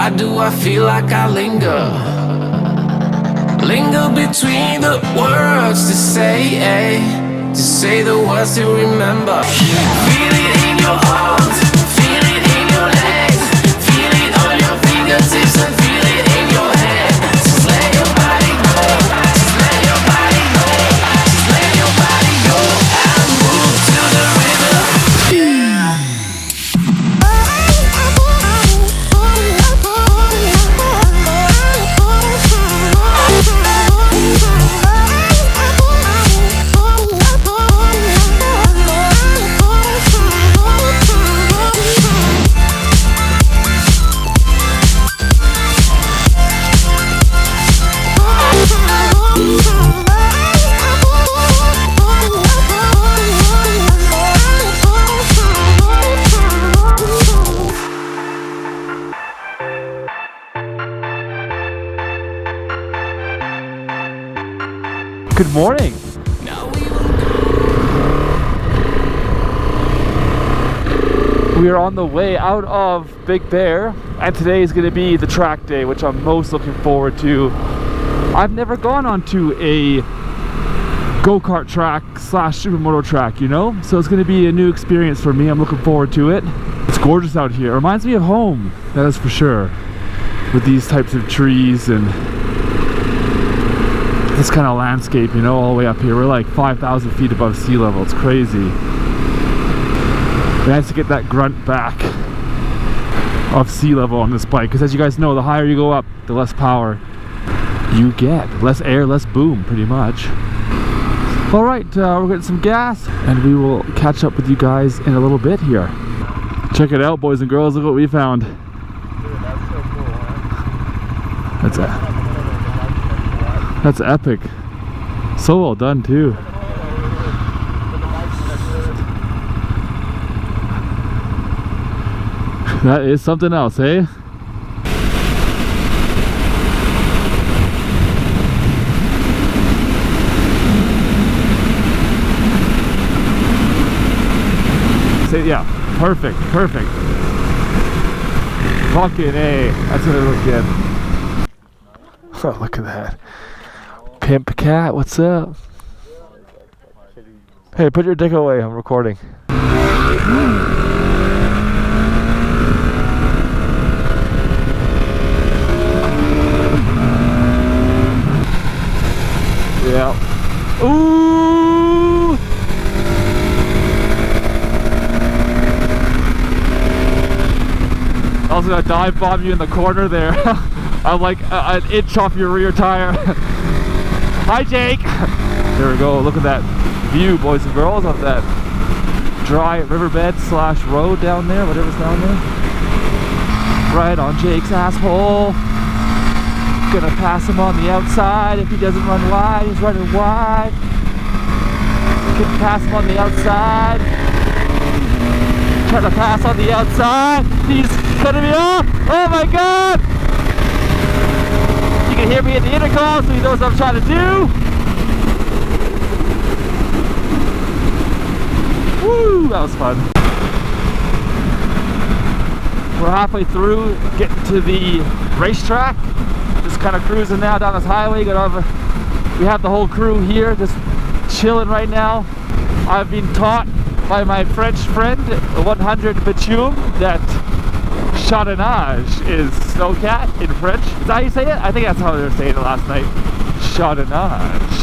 Why do I feel like I linger? Linger between the words to say the words to remember. Feel it in your arms, feel it in your legs, feel it on your fingertips and feel it in your head. Just let your body go, just let your body go, just let your body go and move to the rhythm. Good morning. We are on the way out of Big Bear, and today is going to be the track day, which I'm most looking forward to. I've never gone onto a go-kart track slash supermoto track, you know, so it's going to be a new experience for me. I'm looking forward to it. It's gorgeous out here. It reminds me of home, that is for sure, with these types of trees and this kind of landscape, you know, all the way up here. We're like 5,000 feet above sea level. It's crazy. Nice to get that grunt back of sea level on this bike, because as you guys know, the higher you go up, the less power you get. Less air, less boom, pretty much. All right, we're getting some gas, and we will catch up with you guys in a little bit here. Check it out, boys and girls. Look what we found. Dude, that's so cool, huh? That's epic. So well done too. That is something else, eh? Say, yeah, perfect. Fucking A. That's gonna look good. Oh, look at that. Pimp cat, what's up? Hey, put your dick away, I'm recording. Yeah. Ooh! I was gonna dive bomb you in the corner there. I'm like an inch off your rear tire. Hi, Jake. There we go. Look at that view, boys and girls, of that dry riverbed slash road down there, whatever's down there. Right on Jake's asshole. Gonna pass him on the outside. If he doesn't run wide, he's running wide. Can pass him on the outside. Trying to pass on the outside. He's cutting me off. Oh my god! You can hear me in the intercom, so he knows what I'm trying to do. Woo! That was fun. We're halfway through getting to the racetrack. Just kind of cruising now down this highway. We have the whole crew here just chilling right now. I've been taught by my French friend, 100 Bitume, that chardonnage is snowcat in French. Is that how you say it? I think that's how they were saying it last night. Chardonnage.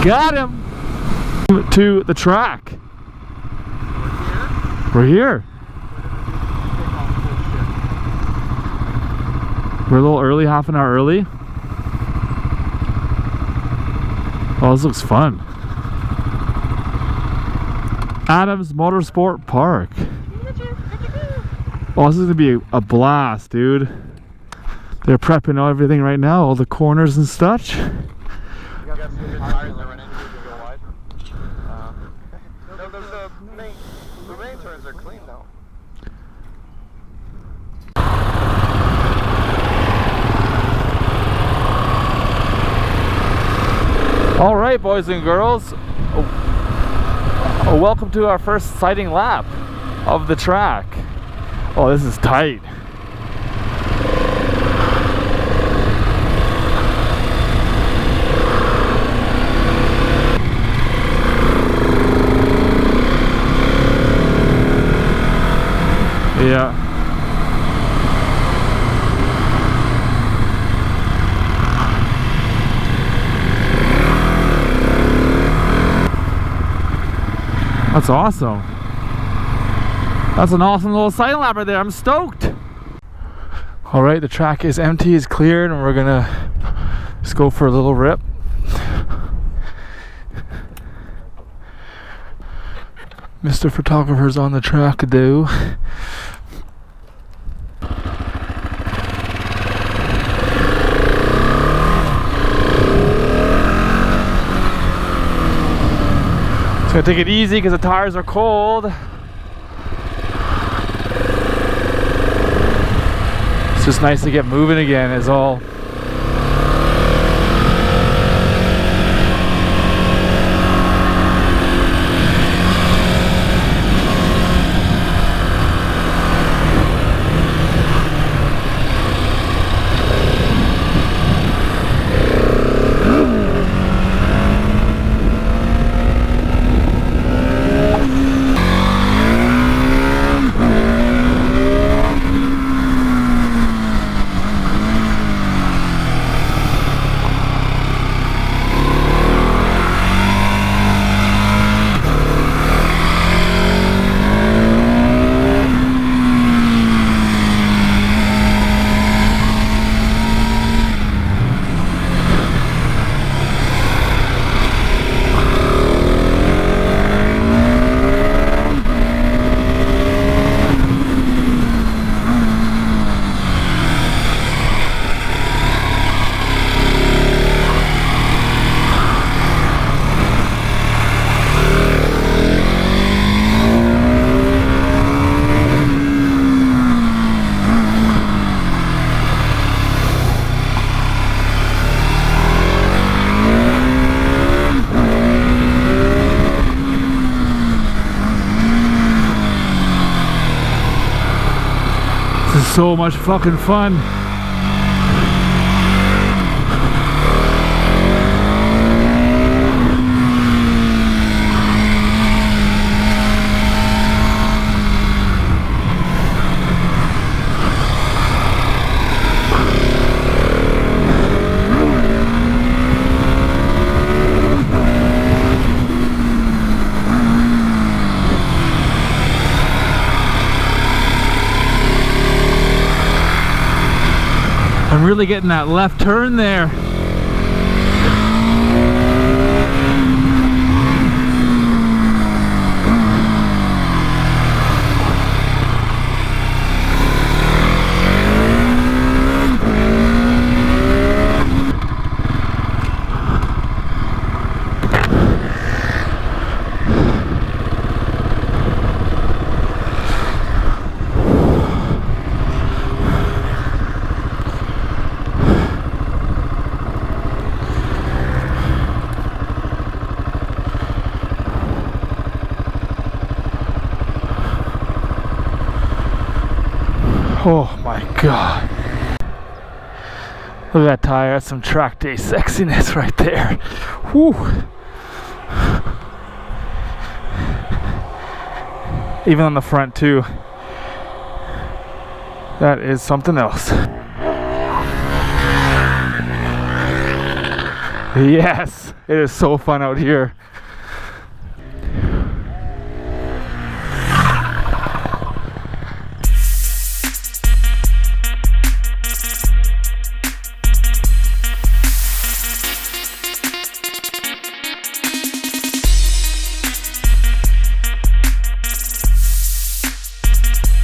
Got him! To the track. We're here. We're a little early, half an hour early. Oh, this looks fun. Adams Motorsport Park. Oh, this is gonna be a blast, dude. They're prepping everything right now, all the corners and such. The main turns are clean though. Alright, boys and girls, welcome to our first sighting lap of the track. Oh, this is tight. Yeah. That's awesome. That's an awesome little sighting lap right there. I'm stoked. All right, the track is empty, it's cleared, and we're gonna just go for a little rip. Mr. Photographer's on the track, though. Gonna take it easy because the tires are cold. It's just nice to get moving again is all. This is so much fucking fun. I'm really getting that left turn there. Oh my god. Look at that tire, that's some track day sexiness right there. Whew. Even on the front too. That is something else. Yes, it is so fun out here.